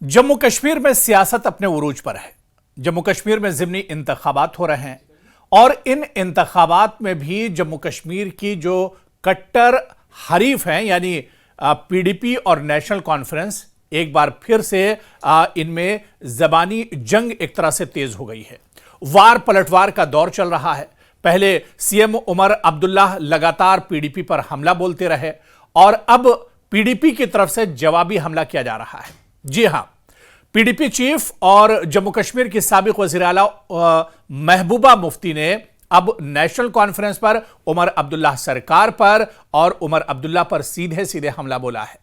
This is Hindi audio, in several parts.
जम्मू कश्मीर में सियासत अपने उरूज पर है। जम्मू कश्मीर में ज़िमनी इंतखाबात हो रहे हैं और इन इंतखाबात में भी जम्मू कश्मीर की जो कट्टर हरीफ हैं यानी पीडीपी और नेशनल कॉन्फ्रेंस एक बार फिर से इनमें ज़बानी जंग एक तरह से तेज हो गई है। वार पलटवार का दौर चल रहा है। पहले सीएम उमर अब्दुल्ला लगातार पीडीपी पर हमला बोलते रहे और अब पीडीपी की तरफ से जवाबी हमला किया जा रहा है। जी हां, पीडीपी चीफ और जम्मू कश्मीर की साबिक वज़ीर आला महबूबा मुफ्ती ने अब नेशनल कॉन्फ्रेंस पर उमर अब्दुल्ला सरकार पर और उमर अब्दुल्ला पर सीधे सीधे हमला बोला है।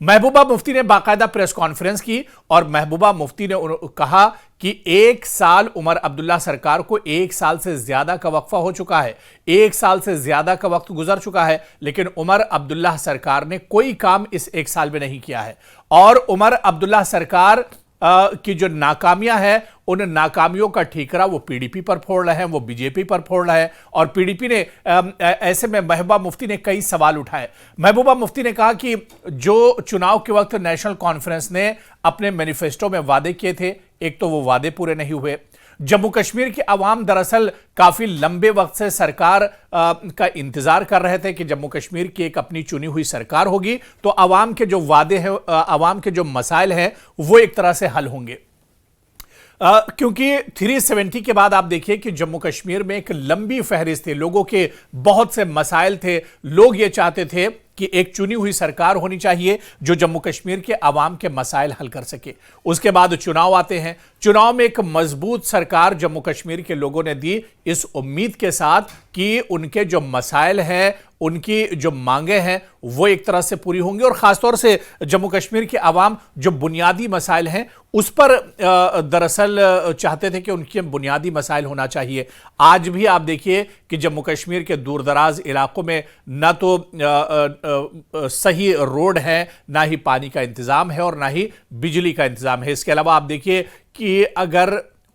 महबूबा मुफ्ती ने बाकायदा प्रेस कॉन्फ्रेंस की और महबूबा मुफ्ती ने कहा कि 1 साल उमर अब्दुल्ला सरकार को 1 साल से ज्यादा का वक्फा हो चुका है, 1 साल से ज्यादा का वक्त गुजर चुका है, लेकिन उमर अब्दुल्ला सरकार ने कोई काम इस 1 साल में नहीं किया है और उमर अब्दुल्ला सरकार की जो नाकामियां हैं उन नाकामियों का ठीकरा वो पीडीपी पर फोड़ रहे हैं, वो बीजेपी पर फोड़ रहे हैं। और पीडीपी ने ऐसे में महबूबा मुफ्ती ने कई सवाल उठाए। महबूबा मुफ्ती ने कहा कि जो चुनाव के वक्त नेशनल कॉन्फ्रेंस ने अपने मैनिफेस्टो में वादे किए थे, एक तो वो वादे पूरे नहीं हुए। जम्मू कश्मीर की आवाम दरअसल काफी लंबे वक्त से सरकार का इंतजार कर रहे थे कि जम्मू कश्मीर की एक अपनी चुनी हुई सरकार होगी तो आवाम के जो वादे हैं, आवाम के जो मसाइल हैं वो एक तरह से हल होंगे। क्योंकि 370 के बाद आप देखिए कि जम्मू कश्मीर में एक लंबी फहरिस्त थी, लोगों के बहुत से मसाइल थे। लोग ये चाहते थे कि एक चुनी हुई सरकार होनी चाहिए जो जम्मू कश्मीर के अवाम के मसाइल हल कर सके। उसके बाद चुनाव आते हैं। चुनाव में एक मजबूत सरकार जम्मू कश्मीर के लोगों ने दी इस उम्मीद के साथ कि उनके जो मसाइल हैं, उनकी जो मांगे हैं वो एक तरह से पूरी होंगी और खासतौर से जम्मू कश्मीर के अवाम जो बुनियादी मसाइल हैं उस पर दरअसल चाहते थे कि उनके बुनियादी मसाइल होना चाहिए। आज भी आप देखिए कि जम्मू कश्मीर के दूर दराज इलाकों में ना तो सही रोड है, ना ही पानी का इंतजाम है और ना ही बिजली का इंतजाम है। इसके अलावा आप देखिए कि अगर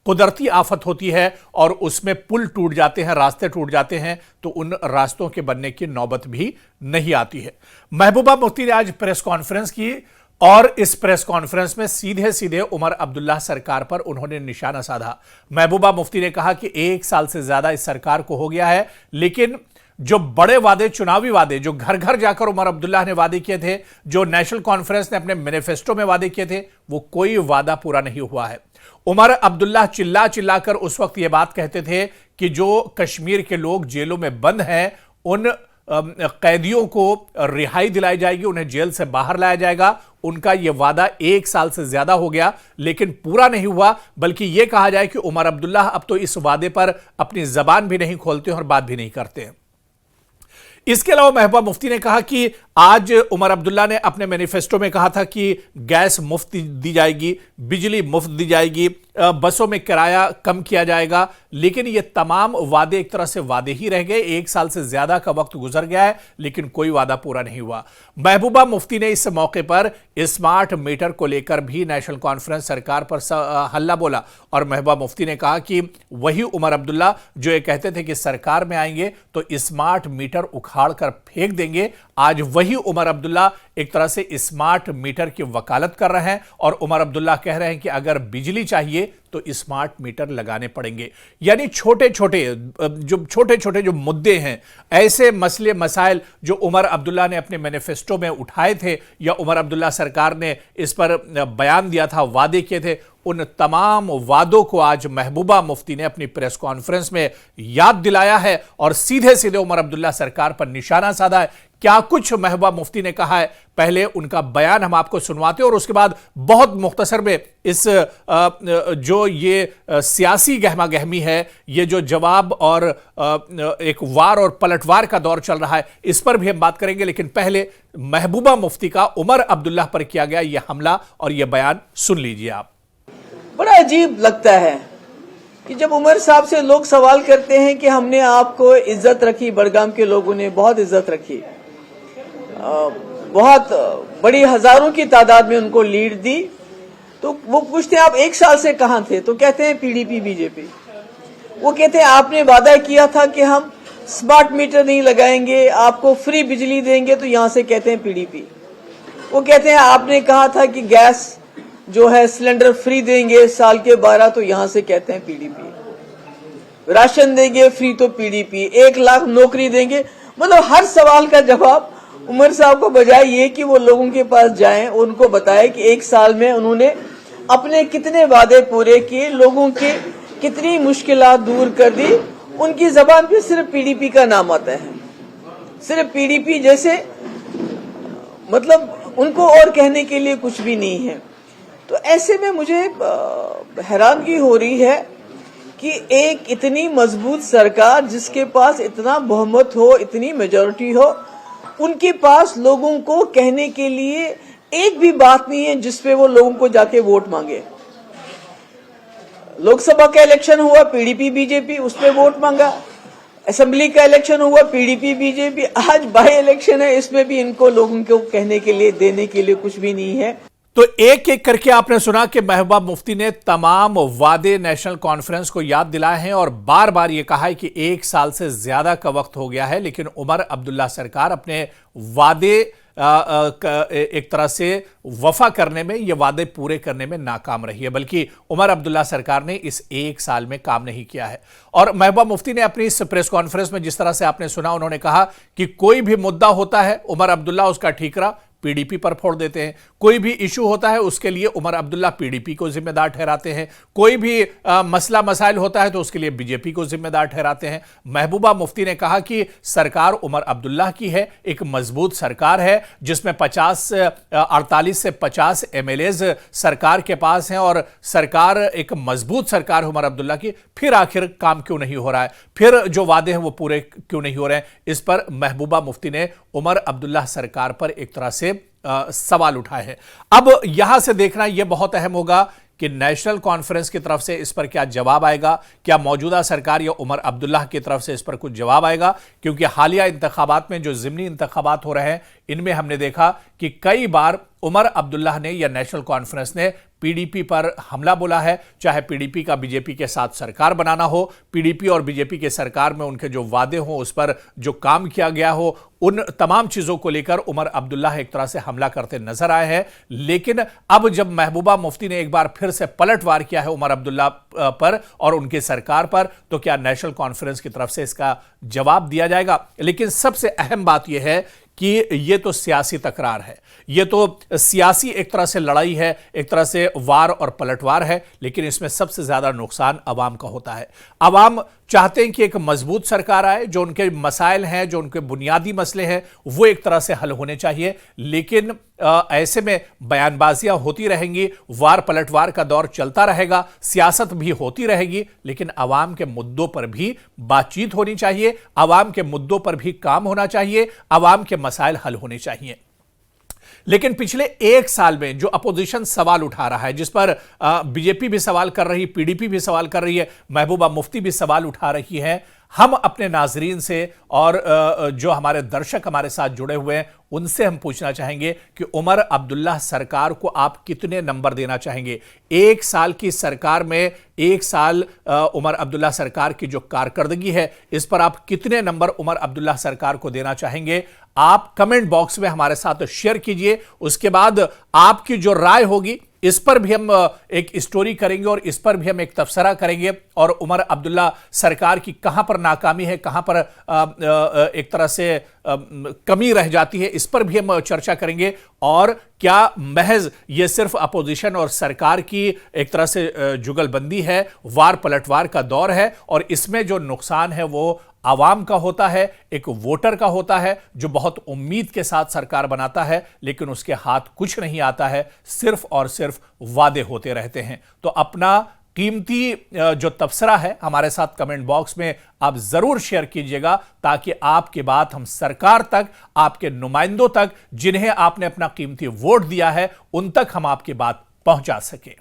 कुदरती आफत होती है और उसमें पुल टूट जाते हैं, रास्ते टूट जाते हैं, तो उन रास्तों के बनने की नौबत भी नहीं आती है। महबूबा मुफ्ती ने आज प्रेस कॉन्फ्रेंस की और इस प्रेस कॉन्फ्रेंस में सीधे सीधे उमर अब्दुल्ला सरकार पर उन्होंने निशाना साधा। महबूबा मुफ्ती ने कहा कि 1 साल से ज्यादा इस सरकार को हो गया है, लेकिन जो बड़े वादे, चुनावी वादे, जो घर घर जाकर उमर अब्दुल्ला ने वादे किए थे, जो नेशनल कॉन्फ्रेंस ने अपने मैनिफेस्टो में वादे किए थे, वो कोई वादा पूरा नहीं हुआ है। उमर अब्दुल्ला चिल्ला चिल्लाकर उस वक्त ये बात कहते थे कि जो कश्मीर के लोग जेलों में बंद हैं उन कैदियों को रिहाई दिलाई जाएगी, उन्हें जेल से बाहर लाया जाएगा। उनका यह वादा 1 साल से ज्यादा हो गया लेकिन पूरा नहीं हुआ, बल्कि यह कहा जाए कि उमर अब्दुल्ला अब तो इस वादे पर अपनी जबान भी नहीं खोलते और बात भी नहीं करते। इसके अलावा महबूबा मुफ्ती ने कहा कि आज उमर अब्दुल्ला ने अपने मैनिफेस्टो में कहा था कि गैस मुफ्त दी जाएगी, बिजली मुफ्त दी जाएगी, बसों में किराया कम किया जाएगा, लेकिन ये तमाम वादे एक तरह से वादे ही रह गए। 1 साल से ज्यादा का वक्त गुजर गया है लेकिन कोई वादा पूरा नहीं हुआ। महबूबा मुफ्ती ने इस मौके पर स्मार्ट मीटर को लेकर भी नेशनल कॉन्फ्रेंस सरकार पर हल्ला बोला और महबूबा मुफ्ती ने कहा कि वही उमर अब्दुल्ला जो ये कहते थे कि सरकार में आएंगे तो स्मार्ट मीटर उखाड़ कर फेंक देंगे, आज वही उमर अब्दुल्ला एक तरह से स्मार्ट मीटर की वकालत कर रहे हैं और उमर अब्दुल्ला कह रहे हैं कि अगर बिजली चाहिए तो स्मार्ट मीटर लगाने पड़ेंगे। यानी छोटे छोटे जो मुद्दे हैं, ऐसे मसले मसाइल जो उमर अब्दुल्ला ने अपने मैनिफेस्टो में उठाए थे या उमर अब्दुल्ला सरकार ने इस पर बयान दिया था, वादे किए थे, उन तमाम वादों को आज महबूबा मुफ्ती ने अपनी प्रेस कॉन्फ्रेंस में याद दिलाया है और सीधे सीधे उमर अब्दुल्ला सरकार पर निशाना साधा है। क्या कुछ महबूबा मुफ्ती ने कहा है, पहले उनका बयान हम आपको सुनवाते हैं और उसके बाद बहुत मुख्तसर में इस जो ये सियासी गहमा गहमी है, ये जो जवाब और एक वार और पलटवार का दौर चल रहा है, इस पर भी हम बात करेंगे। लेकिन पहले महबूबा मुफ्ती का उमर अब्दुल्ला पर किया गया यह हमला और यह बयान सुन लीजिए आप। बड़ा अजीब लगता है कि जब उमर साहब से लोग सवाल करते हैं कि हमने आपको इज्जत रखी, बड़गाम के लोगों ने बहुत इज्जत रखी, बहुत बड़ी हजारों की तादाद में उनको लीड दी, तो वो पूछते हैं आप 1 साल से कहां थे, तो कहते हैं पीडीपी बीजेपी। वो कहते हैं आपने वादा किया था कि हम स्मार्ट मीटर नहीं लगाएंगे, आपको फ्री बिजली देंगे, तो यहां से कहते हैं पीडीपी। वो कहते हैं आपने कहा था कि गैस जो है सिलेंडर फ्री देंगे साल के 12 तो यहां से कहते हैं पीडीपी, राशन देंगे फ्री तो पीडीपी, 1 लाख नौकरी देंगे। मतलब हर सवाल का जवाब उमर साहब को बजाय ये कि वो लोगों के पास जाएं, उनको बताएं कि 1 साल में उन्होंने अपने कितने वादे पूरे किए, लोगों के कितनी मुश्किलात दूर कर दी। उनकी जबान पे सिर्फ पीडीपी का नाम आता है, सिर्फ पीडीपी जैसे, मतलब उनको और कहने के लिए कुछ भी नहीं है। तो ऐसे में मुझे हैरानगी हो रही है कि एक इतनी मजबूत सरकार जिसके पास इतना बहुमत हो, इतनी मेजॉरिटी हो, उनके पास लोगों को कहने के लिए एक भी बात नहीं है जिसपे वो लोगों को जाके वोट मांगे। लोकसभा का इलेक्शन हुआ, पीडीपी बीजेपी, उस पे वोट मांगा। असेंबली का इलेक्शन हुआ, पीडीपी बीजेपी। आज बाई इलेक्शन है, इसमें भी इनको लोगों को कहने के लिए, देने के लिए कुछ भी नहीं है। तो एक एक करके आपने सुना कि महबूबा मुफ्ती ने तमाम वादे नेशनल कॉन्फ्रेंस को याद दिलाए हैं और बार बार यह कहा है कि 1 साल से ज्यादा का वक्त हो गया है, लेकिन उमर अब्दुल्ला सरकार अपने वादे एक तरह से वफा करने में, ये वादे पूरे करने में नाकाम रही है। बल्कि उमर अब्दुल्ला सरकार ने इस 1 साल में काम नहीं किया है। और महबूबा मुफ्ती ने अपनी इस प्रेस कॉन्फ्रेंस में जिस तरह से आपने सुना, उन्होंने कहा कि कोई भी मुद्दा होता है उमर अब्दुल्ला उसका ठीकरा पीडीपी पर फोड़ देते हैं, कोई भी इशू होता है उसके लिए उमर अब्दुल्ला पीडीपी को जिम्मेदार ठहराते हैं, कोई भी मसला मसाइल होता है तो उसके लिए बीजेपी को जिम्मेदार ठहराते हैं। महबूबा मुफ्ती ने कहा कि सरकार उमर अब्दुल्ला की है, एक मजबूत सरकार है जिसमें 48 से 50 एमएलएज सरकार के पास हैं और सरकार एक मजबूत सरकार उमर अब्दुल्ला की। फिर आखिर काम क्यों नहीं हो रहा है, फिर जो वादे हैं वो पूरे क्यों नहीं हो रहे हैं? इस पर महबूबा मुफ्ती ने उमर अब्दुल्ला सरकार पर एक तरह से सवाल उठाए हैं। अब यहां से देखना यह बहुत अहम होगा कि नेशनल कॉन्फ्रेंस की तरफ से इस पर क्या जवाब आएगा, क्या मौजूदा सरकार या उमर अब्दुल्ला की तरफ से इस पर कुछ जवाब आएगा। क्योंकि हालिया इंतखाबात में जो ज़िमनी इंतखाबात हो रहे हैं, इनमें हमने देखा कि कई बार उमर अब्दुल्ला ने या नेशनल कॉन्फ्रेंस ने पीडीपी पर हमला बोला है, चाहे पीडीपी का बीजेपी के साथ सरकार बनाना हो, पीडीपी और बीजेपी के सरकार में उनके जो वादे हों, उस पर जो काम किया गया हो, उन तमाम चीजों को लेकर उमर अब्दुल्ला एक तरह से हमला करते नजर आए हैं। लेकिन अब जब महबूबा मुफ्ती ने एक बार फिर से पलटवार किया है उमर अब्दुल्ला पर और उनकी सरकार पर, तो क्या नेशनल कॉन्फ्रेंस की तरफ से इसका जवाब दिया जाएगा? लेकिन सबसे अहम बात यह है कि यह तो सियासी तकरार है, यह तो सियासी एक तरह से लड़ाई है, एक तरह से वार और पलटवार है। लेकिन इसमें सबसे ज्यादा नुकसान अवाम का होता है। अवाम चाहते हैं कि एक मजबूत सरकार आए, जो उनके मसाइल हैं, जो उनके बुनियादी मसले हैं, वो एक तरह से हल होने चाहिए। लेकिन ऐसे में बयानबाजियां होती रहेंगी, वार पलटवार का दौर चलता रहेगा, सियासत भी होती रहेगी, लेकिन अवाम के मुद्दों पर भी बातचीत होनी चाहिए, अवाम के मुद्दों पर भी काम होना चाहिए, अवाम के मसाइल हल होने चाहिए। लेकिन पिछले 1 साल में जो अपोजिशन सवाल उठा रहा है, जिस पर बीजेपी भी सवाल कर रही है, पीडीपी भी सवाल कर रही है, महबूबा मुफ्ती भी सवाल उठा रही है, हम अपने नाजरीन से और जो हमारे दर्शक हमारे साथ जुड़े हुए हैं उनसे हम पूछना चाहेंगे कि उमर अब्दुल्ला सरकार को आप कितने नंबर देना चाहेंगे? 1 साल की सरकार में 1 साल उमर अब्दुल्ला सरकार की जो कारकर्दगी है, इस पर आप कितने नंबर उमर अब्दुल्ला सरकार को देना चाहेंगे? आप कमेंट बॉक्स में हमारे साथ शेयर कीजिए। उसके बाद आपकी जो राय होगी इस पर भी हम एक स्टोरी करेंगे और इस पर भी हम एक तबसरा करेंगे और उमर अब्दुल्ला सरकार की कहां पर नाकामी है, कहां पर एक तरह से कमी रह जाती है, इस पर भी हम चर्चा करेंगे। और क्या महज ये सिर्फ अपोजिशन और सरकार की एक तरह से जुगलबंदी है, वार पलटवार का दौर है और इसमें जो नुकसान है वो आवाम का होता है, एक वोटर का होता है जो बहुत उम्मीद के साथ सरकार बनाता है, लेकिन उसके हाथ कुछ नहीं आता है, सिर्फ और सिर्फ वादे होते रहते हैं। तो अपना कीमती जो तबसरा है हमारे साथ कमेंट बॉक्स में आप जरूर शेयर कीजिएगा, ताकि आपकी बात हम सरकार तक, आपके नुमाइंदों तक, जिन्हें आपने अपना कीमती वोट दिया है, उन तक हम आपकी बात पहुंचा सकें।